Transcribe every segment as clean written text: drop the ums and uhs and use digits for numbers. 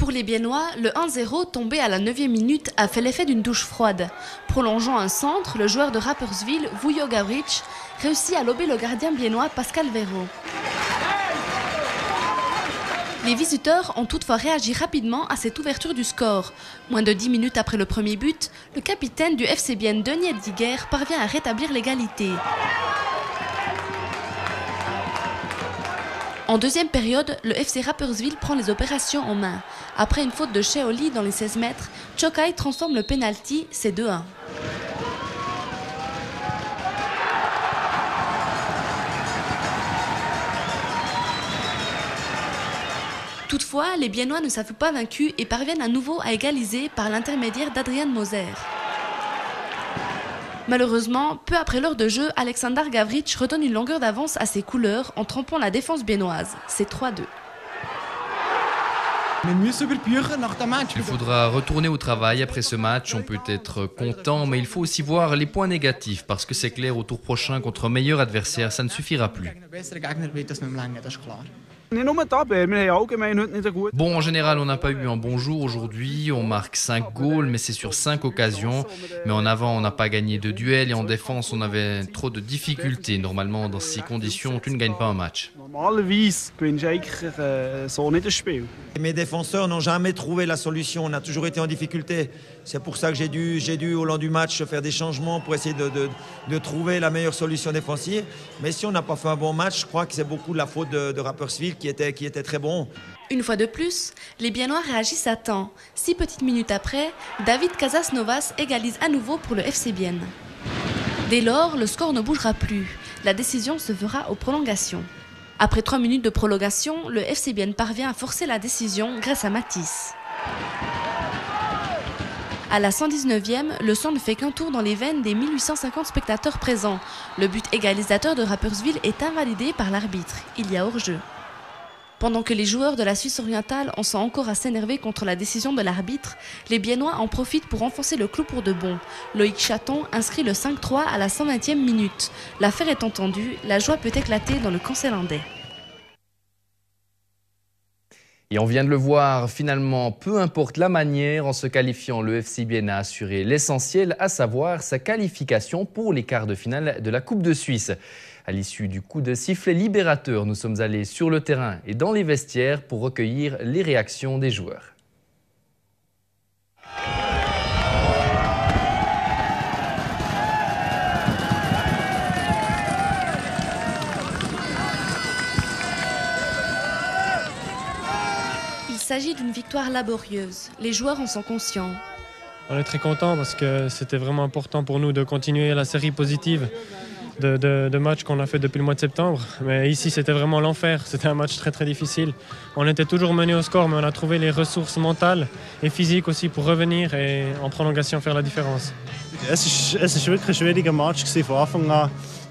Pour les Biennois, le 1-0 tombé à la 9e minute a fait l'effet d'une douche froide. Prolongeant un centre, le joueur de Rapperswil, Vujo Gavrić, réussit à lober le gardien biennois Pascal Vero. Les visiteurs ont toutefois réagi rapidement à cette ouverture du score. Moins de 10 minutes après le premier but, le capitaine du FC Bienne, Denis Edziger, parvient à rétablir l'égalité. En deuxième période, le FC Rapperswil prend les opérations en main. Après une faute de Sheoli dans les 16 mètres, Chokai transforme le penalty, c'est 2-1. Toutefois, les Biennois ne s'avouent pas vaincus et parviennent à nouveau à égaliser par l'intermédiaire d'Adrian Moser. Malheureusement, peu après l'heure de jeu, Aleksandar Gavrić redonne une longueur d'avance à ses couleurs en trompant la défense biennoise. C'est 3-2. Il faudra retourner au travail après ce match. On peut être content, mais il faut aussi voir les points négatifs parce que c'est clair, au tour prochain, contre un meilleur adversaire, ça ne suffira plus. Bon, en général, on n'a pas eu un bon jour aujourd'hui. On marque 5 goals, mais c'est sur 5 occasions. Mais en avant, on n'a pas gagné de duel et en défense, on avait trop de difficultés. Normalement, dans ces conditions, tu ne gagnes pas un match. Mes défenseurs n'ont jamais trouvé la solution. On a toujours été en difficulté. C'est pour ça que j'ai dû au long du match faire des changements pour essayer de trouver la meilleure solution défensive. Mais si on n'a pas fait un bon match, je crois que c'est beaucoup de la faute de Rapperswil qui était très bon. Une fois de plus, les Biennois réagissent à temps. 6 petites minutes après, David Casasnovas égalise à nouveau pour le FC Bienne. Dès lors, le score ne bougera plus. La décision se fera aux prolongations. Après 3 minutes de prolongation, le FC Bienne parvient à forcer la décision grâce à Matisse. À la 119e, le sang ne fait qu'un tour dans les veines des 1850 spectateurs présents. Le but égalisateur de Rapperswil est invalidé par l'arbitre. Il y a hors-jeu. Pendant que les joueurs de la Suisse orientale en sont encore à s'énerver contre la décision de l'arbitre, les Biennois en profitent pour enfoncer le clou pour de bon. Loïc Chaton inscrit le 5-3 à la 120e minute. L'affaire est entendue, la joie peut éclater dans le camp zélandais. Et on vient de le voir, finalement, peu importe la manière, en se qualifiant, le FC Bienne a assuré l'essentiel, à savoir sa qualification pour les quarts de finale de la Coupe de Suisse. À l'issue du coup de sifflet libérateur, nous sommes allés sur le terrain et dans les vestiaires pour recueillir les réactions des joueurs. Il s'agit d'une victoire laborieuse. Les joueurs en sont conscients. On est très contents parce que c'était vraiment important pour nous de continuer la série positive de matchs qu'on a fait depuis le mois de septembre. Mais ici, c'était vraiment l'enfer. C'était un match très très difficile. On était toujours mené au score, mais on a trouvé les ressources mentales et physiques aussi pour revenir et en prolongation faire la différence.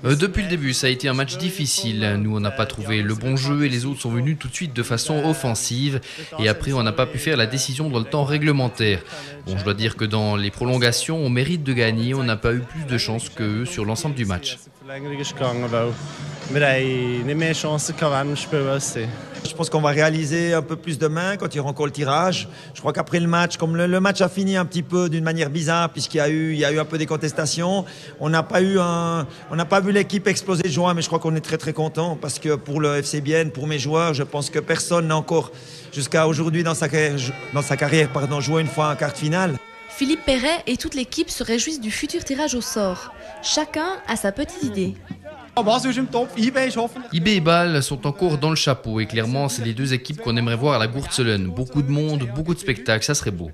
Depuis le début, ça a été un match difficile. Nous, on n'a pas trouvé le bon jeu et les autres sont venus tout de suite de façon offensive. Et après, on n'a pas pu faire la décision dans le temps réglementaire. Bon, je dois dire que dans les prolongations, on mérite de gagner. On n'a pas eu plus de chance qu'eux sur l'ensemble du match. Je pense qu'on va réaliser un peu plus demain quand il y aura encore le tirage. Je crois qu'après le match, comme le match a fini un petit peu d'une manière bizarre puisqu'il y a eu un peu des contestations, on n'a pas vu l'équipe exploser de joie, mais je crois qu'on est très très content parce que pour le FC Bienne, pour mes joueurs, je pense que personne n'a encore jusqu'à aujourd'hui dans sa carrière joué une fois un quart de finale. Philippe Perret et toute l'équipe se réjouissent du futur tirage au sort. Chacun a sa petite idée. IB et Bâle sont encore dans le chapeau et clairement, c'est les deux équipes qu'on aimerait voir à la Gurtselen. Beaucoup de monde, beaucoup de spectacles, ça serait beau.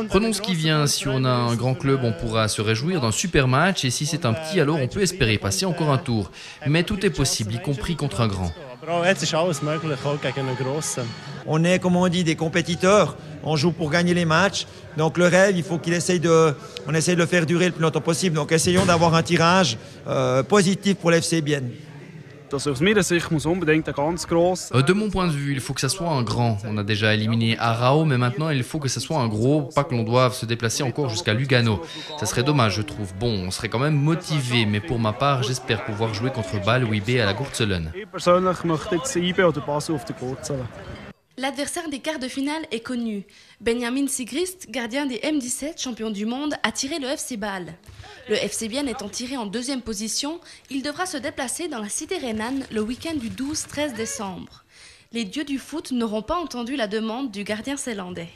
Prenons ce qui vient. Si on a un grand club, on pourra se réjouir d'un super match et si c'est un petit, alors on peut espérer passer encore un tour. Mais tout est possible, y compris contre un grand. On est, comme on dit, des compétiteurs. On joue pour gagner les matchs. Donc le rêve, il faut on essaye de le faire durer le plus longtemps possible. Donc essayons d'avoir un tirage positif pour l'FC Bienne. De mon point de vue, il faut que ça soit un grand. On a déjà éliminé Arao, mais maintenant il faut que ça soit un gros, pas que l'on doive se déplacer encore jusqu'à Lugano. Ça serait dommage, je trouve. Bon, on serait quand même motivé, mais pour ma part, j'espère pouvoir jouer contre Bâle ou IB à la Gurtzelen. L'adversaire des quarts de finale est connu. Benjamin Sigrist, gardien des M17, champion du monde, a tiré le FC Bâle. Le FC Bienne étant tiré en deuxième position, il devra se déplacer dans la cité rhénane le week-end du 12-13 décembre. Les dieux du foot n'auront pas entendu la demande du gardien zélandais.